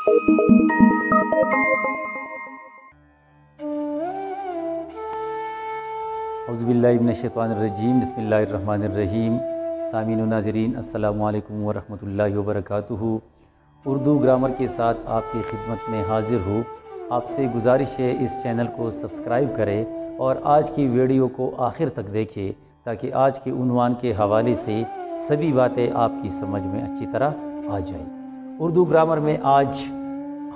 اعوذ باللہ من الشیطان الرجیم، بسم اللہ الرحمن الرحیم۔ سامعین و ناظرین، السلام علیکم ورحمۃ اللہ وبرکاتہ۔ اردو گرامر کے ساتھ آپ کی خدمت میں حاضر ہوں۔ آپ سے گزارش ہے اس چینل کو سبسکرائب کریں اور آج کی ویڈیو کو آخر تک دیکھیں تاکہ آج کے عنوان کے حوالے سے سبھی باتیں آپ کی سمجھ میں اچھی طرح آ جائیں۔ اردو گرامر میں آج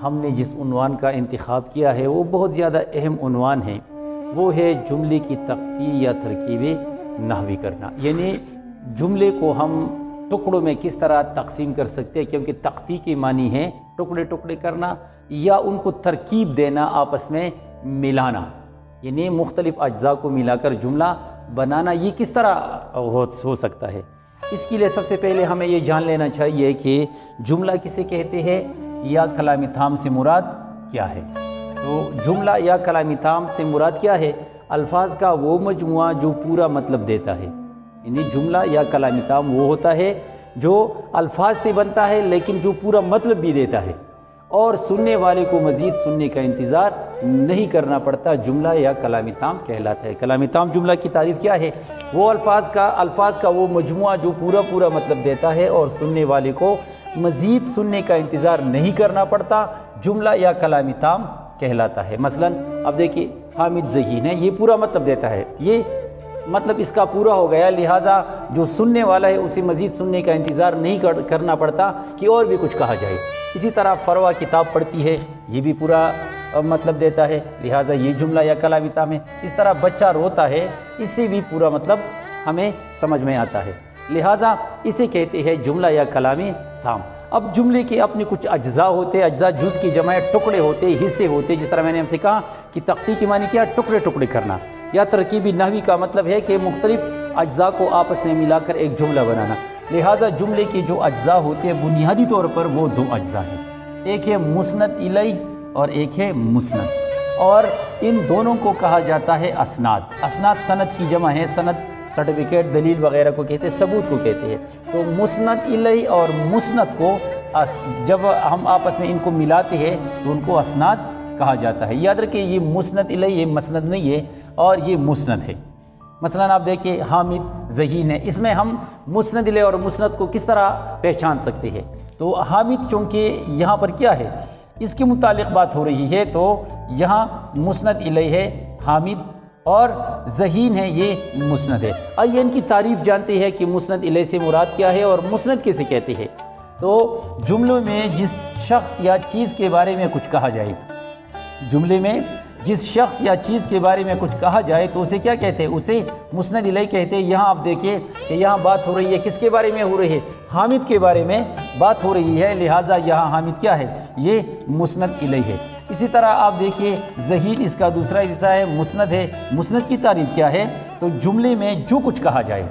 ہم نے جس عنوان کا انتخاب کیا ہے وہ بہت زیادہ اہم عنوان ہے، وہ ہے جملے کی تختی یا ترکیب نحوی کرنا، یعنی جملے کو ہم ٹکڑوں میں کس طرح تقسیم کر سکتے ہیں، کیونکہ تختی کے معنی ہے ٹکڑے ٹکڑے کرنا یا ان کو ترکیب دینا، آپس میں ملانا، یعنی مختلف اجزاء کو ملا کر جملہ بنانا۔ یہ کس طرح ہو سکتا ہے؟ اس کے لیے سب سے پہلے ہمیں یہ جان لینا چاہیے کہ جملہ کسے کہتے ہیں یا کلام تام سے مراد کیا ہے۔ تو جملہ یا کلام تام سے مراد کیا ہے؟ الفاظ کا وہ مجموعہ جو پورا مطلب دیتا ہے، یعنی جملہ یا کلام تام وہ ہوتا ہے جو الفاظ سے بنتا ہے لیکن جو پورا مطلب بھی دیتا ہے اور سننے والے کو مزید سننے کا انتظار نہیں کرنا پڑتا، جملہ یا کلام تام کہلاتا ہے۔ کلام تام جملہ کی تعریف کیا ہے؟ وہ الفاظ کا وہ مجموعہ جو پورا مطلب دیتا ہے اور سننے والے کو مزید سننے کا انتظار نہیں کرنا پڑتا، جملہ یا کلام تام کہلاتا ہے۔ مثلا اب دیکھیے حامد ذہین ہے، یہ پورا مطلب دیتا ہے، یہ مطلب اس کا پورا ہو گیا، لہٰذا جو سننے والا ہے اسے مزید سننے کا انتظار نہیں کرنا پڑتا کہ اور بھی کچھ کہا جائے۔ اسی طرح فروا کتاب پڑھتی ہے، یہ بھی پورا مطلب دیتا ہے، لہٰذا یہ جملہ یا کلام تام ہے۔ اس طرح بچہ روتا ہے، اس سے بھی پورا مطلب ہمیں سمجھ میں آتا ہے، لہٰذا اسے کہتے ہیں جملہ یا کلام تام۔ اب جملے کے اپنے کچھ اجزاء ہوتے ہیں، اجزاء جز کی جمع ٹکڑے ہوتے، حصے ہوتے، جس طرح میں نے ہم سے کہا کہ تختی کی معنی کیا؟ ٹکڑے ٹکڑے کرنا، یا ترکیبی نحوی کا مطلب ہے کہ مختلف اجزاء کو آپس میں ملا کر ایک جملہ بنانا۔ لہٰذا جملے کے جو اجزاء ہوتے ہیں بنیادی طور پر وہ دو اجزاء ہیں، ایک ہے مسند الیہ اور ایک ہے مسند، اور ان دونوں کو کہا جاتا ہے اسناد۔ اسناد سند کی جمع ہے، سند سرٹیفکیٹ، دلیل وغیرہ کو کہتے ہیں، ثبوت کو کہتے ہیں۔ تو مسند الیہ اور مسند کو جب ہم آپس میں ان کو ملاتے ہیں تو ان کو اسناد کہا جاتا ہے۔ یاد رکھیں یہ مسند الیہ یہ مسند نہیں ہے اور یہ مسند ہے۔ مثلا آپ دیکھیں حامد ذہین ہے، اس میں ہم مسند الیہ اور مسند کو کس طرح پہچان سکتے ہیں؟ تو حامد چونکہ یہاں پر کیا ہے، اس کے متعلق بات ہو رہی ہے، تو یہاں مسند الیہ ہے حامد اور ذہین ہے یہ مسند ہے۔ آئیے ان کی تعریف جانتے ہیں کہ مسند الیہ سے مراد کیا ہے اور مسند کسے کہتے ہیں۔ تو جملوں میں جس شخص یا چیز کے بارے میں کچھ کہا جائے، جملے میں جس شخص یا چیز کے بارے میں کچھ کہا جائے تو اسے کیا کہتے ہیں؟ اسے مسند الیہ کہتے ہیں۔ یہاں آپ دیکھیں کہ یہاں بات ہو رہی ہے کس کے بارے میں ہو رہی ہے؟ حامد کے بارے میں بات ہو رہی ہے، لہٰذا یہاں حامد کیا ہے؟ یہ مسند الیہ ہے۔ اسی طرح آپ دیکھیں ذہین اس کا دوسرا حصہ ہے، مسند ہے۔ مسند کی تعریف کیا ہے؟ تو جملے میں جو کچھ کہا جائے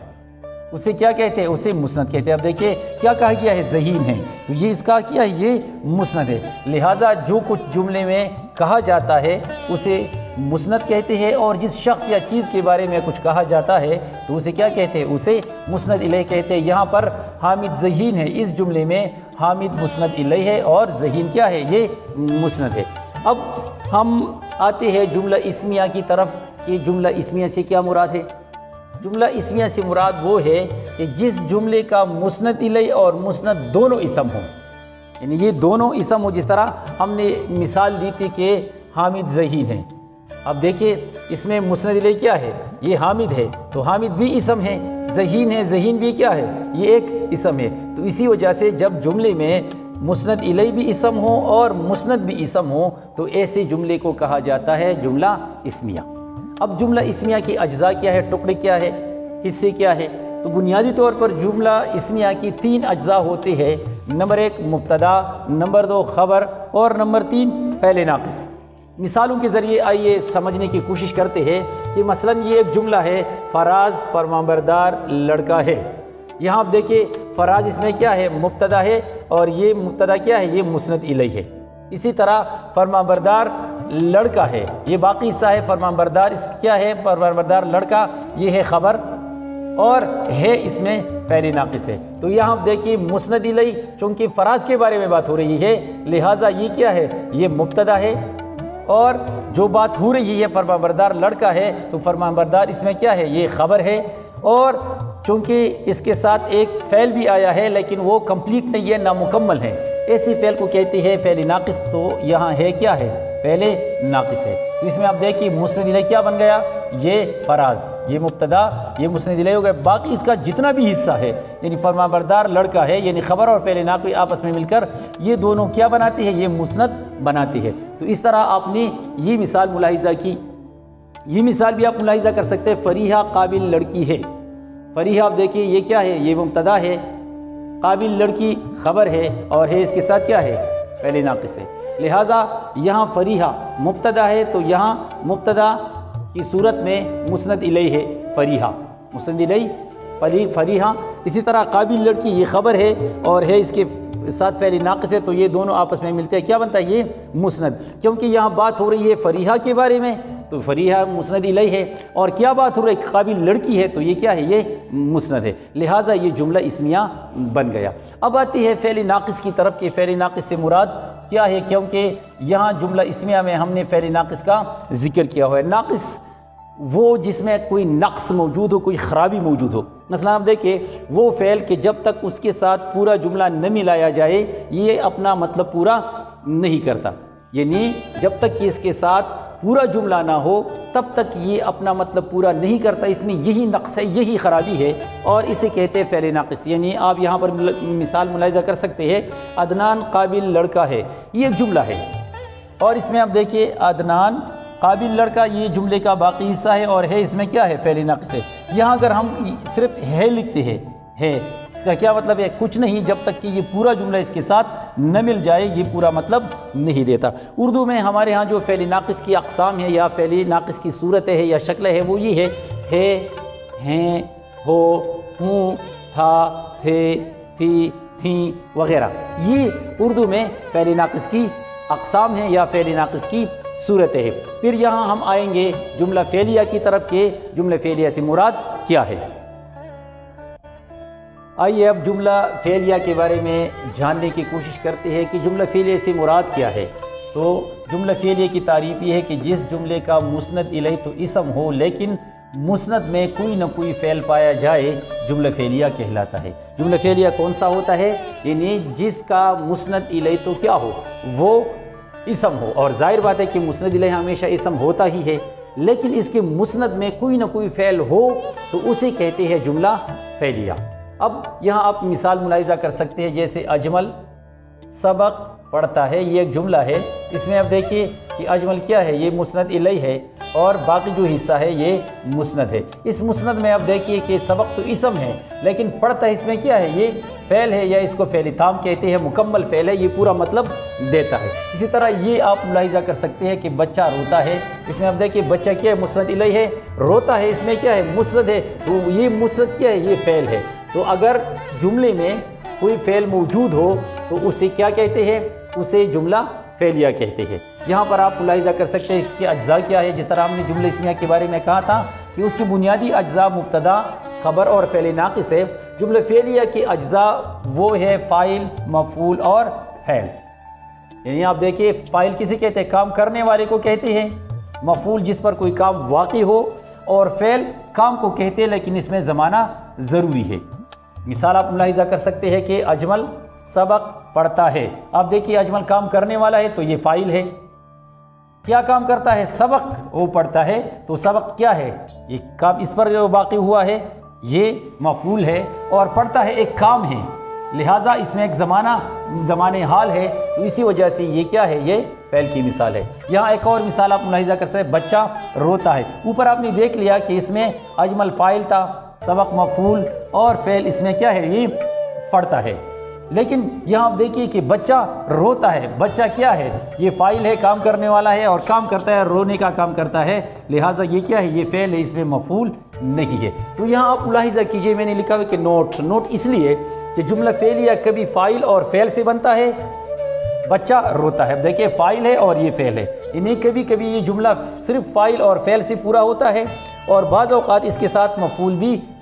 اسے کیا کہتے ہیں؟ اسے مسند کہتے ہیں۔ اب دیکھیں کیا کہا گیا ہے؟ ذہین ہے، تو یہ اس کا کیا ہے؟ یہ مسند ہے، لہٰذا جو کچھ جملے میں کہا جاتا ہے اسے مسند کہتے ہیں، اور جس شخص یا چیز کے بارے میں کچھ کہا جاتا ہے تو اسے کیا کہتے ہیں؟ اسے مسند الیہ کہتے ہیں۔ یہاں پر حامد ذہین ہے، اس جملے میں حامد مسند الیہ ہے اور ذہین کیا ہے؟ یہ مسند ہے۔ اب ہم آتے ہیں جملہ اسمیہ کی طرف کہ جملہ اسمیہ سے کیا مراد ہے؟ جملہ اسمیہ سے مراد وہ ہے کہ جس جملے کا مسند الیہ اور مسند دونوں اسم ہوں، یعنی یہ دونوں اسم ہو، جس طرح ہم نے مثال دی تھی کہ حامد ذہین ہے۔ اب دیکھیں اس میں مسند الیہ کیا ہے؟ یہ حامد ہے، تو حامد بھی اسم ہے، ذہین ہے، ذہین بھی کیا ہے؟ یہ ایک اسم ہے۔ تو اسی وجہ سے جب جملے میں مسند الیہ بھی اسم ہو اور مسند بھی اسم ہو تو ایسے جملے کو کہا جاتا ہے جملہ اسمیہ۔ اب جملہ اسمیہ کی اجزاء کیا ہے؟ ٹکڑے کیا ہے؟ حصے کیا ہے؟ تو بنیادی طور پر جملہ اسمیہ کی 3 اجزاء ہوتے ہیں، نمبر 1 مبتدا، نمبر 2 خبر اور نمبر 3 فعل ناقص۔ مثالوں کے ذریعے آئیے سمجھنے کی کوشش کرتے ہیں کہ مثلا یہ ایک جملہ ہے، فراز فرمانبردار لڑکا ہے۔ یہاں آپ دیکھیں فراز اس میں کیا ہے؟ مبتدا ہے، اور یہ مبتدا کیا ہے؟ یہ مسند الیہ ہے۔ اسی طرح فرمانبردار لڑکا ہے، یہ باقی حصہ ہے فرمانبردار، اس کیا ہے؟ فرمانبردار لڑکا، یہ ہے خبر۔ اور ہے اس میں فعل ناقص ہے۔ تو یہاں دیکھیے مسند الیہ، چونکہ فراز کے بارے میں بات ہو رہی ہے، لہٰذا یہ کیا ہے، یہ مبتدا ہے، اور جو بات ہو رہی ہے فرمانبردار لڑکا ہے، تو فرمانبردار اس میں کیا ہے، یہ خبر ہے، اور چونکہ اس کے ساتھ ایک فعل بھی آیا ہے لیکن وہ کمپلیٹ نہیں ہے، نامکمل ہے، ایسی فعل کو کہتے ہیں فعل ناقص۔ تو یہاں ہے کیا ہے، فعل ناقص ہے۔ تو اس میں آپ دیکھیے مسند الیہ کیا بن گیا، یہ فراز، یہ مبتدا، یہ مسند الیہ ہو گیا۔ باقی اس کا جتنا بھی حصہ ہے، یعنی فرمانبردار لڑکا ہے، یعنی خبر اور فعل ناقص آپس میں مل کر یہ دونوں کیا بناتے ہیں، یہ مسند بناتی ہے۔ تو اس طرح آپ نے یہ مثال ملاحظہ کی۔ یہ مثال بھی آپ ملاحظہ کر سکتے ہیں، فریحہ قابل لڑکی ہے۔ فریحہ آپ دیکھیے یہ کیا ہے، یہ مبتدا ہے، قابل لڑکی خبر ہے، اور ہے اس کے ساتھ کیا ہے، فعل ناقص ہے۔ لہٰذا یہاں فریحہ مبتدا ہے، تو یہاں مبتدا کی صورت میں مسند الیہ ہے، فریحہ، مسند الیہ فریحہ۔ اسی طرح قابل لڑکی یہ خبر ہے، اور ہے اس کے ساتھ فعل ناقص ہے، تو یہ دونوں آپس میں ملتے ہیں، کیا بنتا ہے، یہ مسند۔ کیونکہ یہاں بات ہو رہی ہے فریحہ کے بارے میں، تو فریحہ مسند الیہ ہے، اور کیا بات ہو رہی ہے، قابل لڑکی ہے، تو یہ کیا ہے، یہ مسند ہے۔ لہٰذا یہ جملہ اسمیہ بن گیا۔ اب آتی ہے فعل ناقص کی طرف، کہ فعل ناقص سے مراد کیا ہے، کیونکہ یہاں جملہ اسمیہ میں ہم نے فعل ناقص کا ذکر کیا ہوا ہے۔ ناقص وہ جس میں کوئی نقص موجود ہو، کوئی خرابی موجود ہو۔ مثلا آپ دیکھیں وہ فعل کہ جب تک اس کے ساتھ پورا جملہ نہ ملایا جائے یہ اپنا مطلب پورا نہیں کرتا، یعنی جب تک کہ اس کے ساتھ پورا جملہ نہ ہو تب تک یہ اپنا مطلب پورا نہیں کرتا، اس میں یہی نقص ہے، یہی خرابی ہے، اور اسے کہتے ہیں فعل ناقص۔ یعنی آپ یہاں پر مثال ملاحظہ کر سکتے ہیں، عدنان قابل لڑکا ہے، یہ ایک جملہ ہے، اور اس میں آپ دیکھیے عدنان قابل لڑکا یہ جملے کا باقی حصہ ہے، اور ہے اس میں کیا ہے، فعل ناقص ہے۔ یہاں اگر ہم صرف ہے لکھتے ہیں، ہے، اس کا کیا مطلب ہے، کچھ نہیں، جب تک کہ یہ پورا جملہ اس کے ساتھ نہ مل جائے یہ پورا مطلب نہیں دیتا۔ اردو میں ہمارے ہاں جو فعل ناقص کی اقسام ہے یا فعل ناقص کی صورت ہے یا شکل ہے وہ یہ ہے، ہیں، ہو، ہوں، تھا، تھے، تھی، تھیں وغیرہ۔ یہ اردو میں فعل ناقص کی اقسام ہیں یا فعل ناقص کی صورت ہے۔ پھر یہاں ہم آئیں گے جملہ فعلیہ کی طرف، کہ جملہ فعلیہ سے مراد کیا ہے۔ آئیے اب جملہ فعلیہ کے بارے میں جاننے کی کوشش کرتے ہیں کہ جملہ فعلیہ سے مراد کیا ہے۔ تو جملہ فعلیہ کی تعریف یہ ہے کہ جس جملے کا مسند الیہ تو اسم ہو لیکن مسند میں کوئی نہ کوئی فعل پایا جائے، جملہ فعلیہ کہلاتا ہے۔ جملہ فعلیہ کون سا ہوتا ہے، یعنی جس کا مسند الیہ تو کیا ہو، وہ اسم ہو، اور ظاہر بات ہے کہ مسند الیہ ہمیشہ اسم ہوتا ہی ہے، لیکن اس کے مسند میں کوئی نہ کوئی فعل ہو تو اسے کہتے ہیں جملہ فعلیہ۔ اب یہاں آپ مثال ملاحظہ کر سکتے ہیں، جیسے اجمل سبق پڑھتا ہے، یہ ایک جملہ ہے، اس میں اب دیکھیے کہ اجمل کیا ہے، یہ مسند الیہ ہے، اور باقی جو حصہ ہے یہ مسند ہے۔ اس مسند میں اب دیکھیے کہ سبق تو اسم ہے لیکن پڑھتا ہے اس میں کیا ہے، یہ فعل ہے، یا اس کو فعل تام کہتے ہیں، مکمل فعل ہے، یہ پورا مطلب دیتا ہے۔ اسی طرح یہ آپ ملاحظہ کر سکتے ہیں کہ بچہ روتا ہے، اس میں اب دیکھیے بچہ کیا ہے، مسند الیہ ہے، روتا ہے اس میں کیا ہے، مسند ہے، تو یہ مسند کیا ہے، یہ فعل ہے۔ تو اگر جملے میں کوئی فعل موجود ہو تو اسے کیا کہتے ہیں، اسے جملہ فعلیہ کہتے ہیں۔ یہاں پر آپ ملاحظہ کر سکتے ہیں اس کے اجزاء کیا ہے، جس طرح ہم نے جملہ اسمیہ کے بارے میں کہا تھا کہ اس کے بنیادی اجزاء مبتدا، خبر اور فعل ناقص ہے۔ جملہ فعلیہ کے اجزاء وہ ہے فاعل، مفعول اور فعل۔ یعنی آپ دیکھیے فاعل کسے کہتے ہیں، کام کرنے والے کو کہتے ہیں، مفعول جس پر کوئی کام واقع ہو، اور فعل کام کو کہتے ہیں لیکن اس میں زمانہ ضروری ہے۔ مثال آپ ملاحظہ کر سکتے ہیں کہ اجمل سبق پڑھتا ہے، آپ دیکھیے اجمل کام کرنے والا ہے تو یہ فاعل ہے، کیا کام کرتا ہے، سبق وہ پڑھتا ہے، تو سبق کیا ہے، یہ کام اس پر جو واقع ہوا ہے یہ مفعول ہے، اور پڑھتا ہے ایک کام ہے، لہٰذا اس میں ایک زمانہ حال ہے، تو اسی وجہ سے یہ کیا ہے، یہ فعل کی مثال ہے۔ یہاں ایک اور مثال آپ ملاحظہ کر سکتے ہیں، بچہ روتا ہے، اوپر آپ نے دیکھ لیا کہ اس میں اجمل فاعل تھا، سبق مفعول، اور فعل اس میں کیا ہے، یہ پڑھتا ہے، لیکن یہاں آپ دیکھیے کہ بچہ روتا ہے، بچہ کیا ہے، یہ فاعل ہے، کام کرنے والا ہے، اور کام کرتا ہے، رونے کا کام کرتا ہے، لہٰذا یہ کیا ہے، یہ فعل ہے، اس میں مفعول نہیں ہے۔ تو یہاں آپ ملاحظہ کیجئے، میں نے لکھا ہے کہ نوٹ اس لیے کہ جملہ فعلیہ کبھی فاعل اور فعل سے بنتا ہے، بچہ روتا ہے، اب دیکھیے فاعل ہے اور یہ فعل ہے، انہیں کبھی کبھی یہ جملہ صرف فاعل اور فعل سے پورا ہوتا ہے، اور بعض اوقات اس کے ساتھ مفعول بھی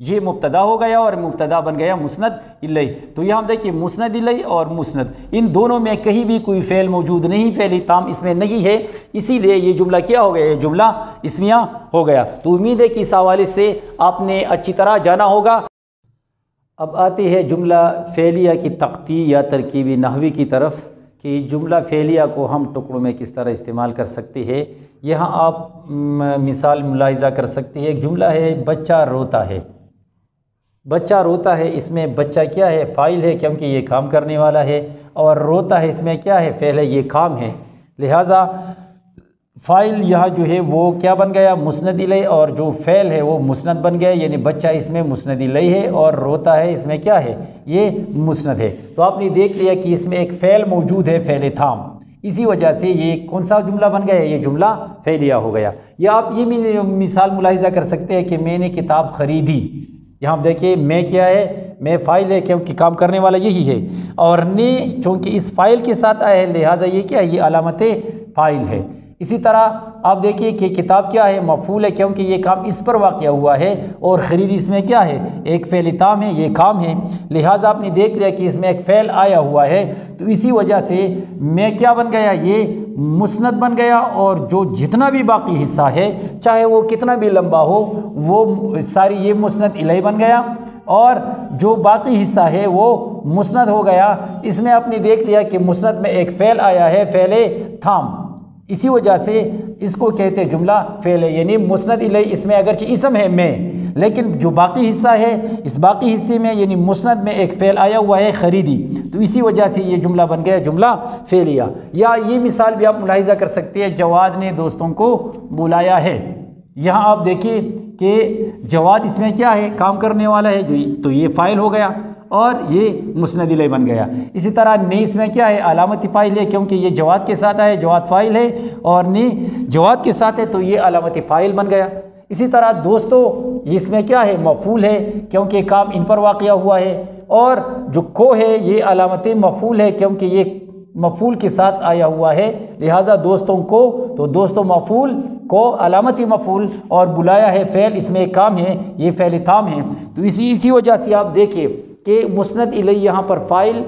یہ مبتدا ہو گیا اور مبتدا بن گیا مسند الیہ۔ تو یہاں دیکھیے مسند الیہ اور مسند، ان دونوں میں کہیں بھی کوئی فعل موجود نہیں، فعل تام اس میں نہیں ہے، اسی لیے یہ جملہ کیا ہو گیا؟ یہ جملہ اسمیہ ہو گیا۔ تو امید ہے کہ اس حوالے سے آپ نے اچھی طرح جانا ہوگا۔ اب آتے ہیں جملہ فعلیہ کی تقطیع یا ترکیبی نحوی کی طرف کہ جملہ فعلیہ کو ہم ٹکڑوں میں کس طرح استعمال کر سکتے ہیں۔ یہاں آپ مثال ملاحظہ کر سکتے ہیں، ایک جملہ ہے بچہ روتا ہے۔ بچہ روتا ہے، اس میں بچہ کیا ہے؟ فاعل ہے، کیونکہ یہ کام کرنے والا ہے، اور روتا ہے اس میں کیا ہے؟ فعل ہے، یہ کام ہے، لہٰذا فاعل یہاں جو ہے وہ کیا بن گیا؟ مسند الیہ، اور جو فعل ہے وہ مسند بن گیا، یعنی بچہ اس میں مسند الیہ ہے اور روتا ہے اس میں کیا ہے؟ یہ مسند ہے۔ تو آپ نے دیکھ لیا کہ اس میں ایک فعل موجود ہے، فعل تام، اسی وجہ سے یہ کون سا جملہ بن گیا؟ یہ جملہ فعلیہ ہو گیا۔ یا آپ یہ بھی مثال ملاحظہ کر سکتے ہیں کہ میں نے کتاب خریدی، یہاں دیکھیے میں کیا ہے؟ میں فاعل ہے، کیونکہ کام کرنے والا یہی ہے، اور نے چونکہ اس فاعل کے ساتھ آیا ہے لہٰذا یہ کیا ہے؟ یہ علامت فاعل ہے۔ اسی طرح آپ دیکھیے کہ کتاب کیا ہے؟ مفعول ہے، کیونکہ یہ کام اس پر واقع ہوا ہے، اور خرید اس میں کیا ہے؟ ایک فعل تام ہے، یہ کام ہے، لہٰذا آپ نے دیکھ لیا کہ اس میں ایک فعل آیا ہوا ہے، تو اسی وجہ سے میں کیا بن گیا؟ یہ مسند بن گیا، اور جو جتنا بھی باقی حصہ ہے چاہے وہ کتنا بھی لمبا ہو وہ ساری یہ مسند الیہ بن گیا، اور جو باقی حصہ ہے وہ مسند ہو گیا۔ اس میں آپ نے دیکھ لیا کہ مسند میں ایک فعل آیا ہے، فعل تام، اسی وجہ سے اس کو کہتے ہیں جملہ فعل ہے، یعنی مسند الیہ اس میں اگرچہ اسم ہے میں، لیکن جو باقی حصہ ہے اس باقی حصے میں یعنی مسند میں ایک فعل آیا ہوا ہے خریدی، تو اسی وجہ سے یہ جملہ بن گیا جملہ فعلیہ۔ یا یہ مثال بھی آپ ملاحظہ کر سکتے ہیں، جواد نے دوستوں کو بلایا ہے، یہاں آپ دیکھیے کہ جواد اس میں کیا ہے؟ کام کرنے والا ہے، تو یہ فاعل ہو گیا اور یہ مسند الیہ بن گیا۔ اسی طرح نے اس میں کیا ہے؟ علامت فاعل ہے، کیونکہ یہ جواد کے ساتھ ہے، جواد فاعل ہے، اور نے جواد کے ساتھ ہے تو یہ علامت فاعل بن گیا۔ اسی طرح دوستو اس میں کیا ہے؟ مفعول ہے، کیونکہ کام ان پر واقع ہوا ہے، اور جو کو ہے یہ علامت مفعول ہے، کیونکہ یہ مفعول کے ساتھ آیا ہوا ہے، لہٰذا دوستوں کو، تو دوستوں مفعول کو علامت مفعول، اور بلایا ہے فعل، اس میں ایک کام ہے، یہ فعل تام ہے۔ تو اسی وجہ سے آپ دیکھیں کہ مسند الیہ یہاں پر فاعل،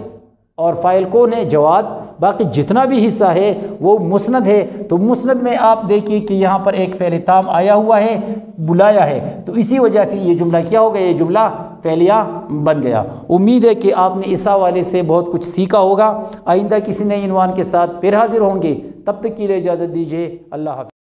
اور فاعل کون ہے؟ جواد، باقی جتنا بھی حصہ ہے وہ مسند ہے، تو مسند میں آپ دیکھیے کہ یہاں پر ایک فعل تام آیا ہوا ہے، بلایا ہے، تو اسی وجہ سے یہ جملہ کیا ہو گیا؟ یہ جملہ فعلیہ بن گیا۔ امید ہے کہ آپ نے اس حوالے سے بہت کچھ سیکھا ہوگا۔ آئندہ کسی نئے عنوان کے ساتھ پھر حاضر ہوں گے، تب تک کے لیے اجازت دیجیے، اللہ حافظ۔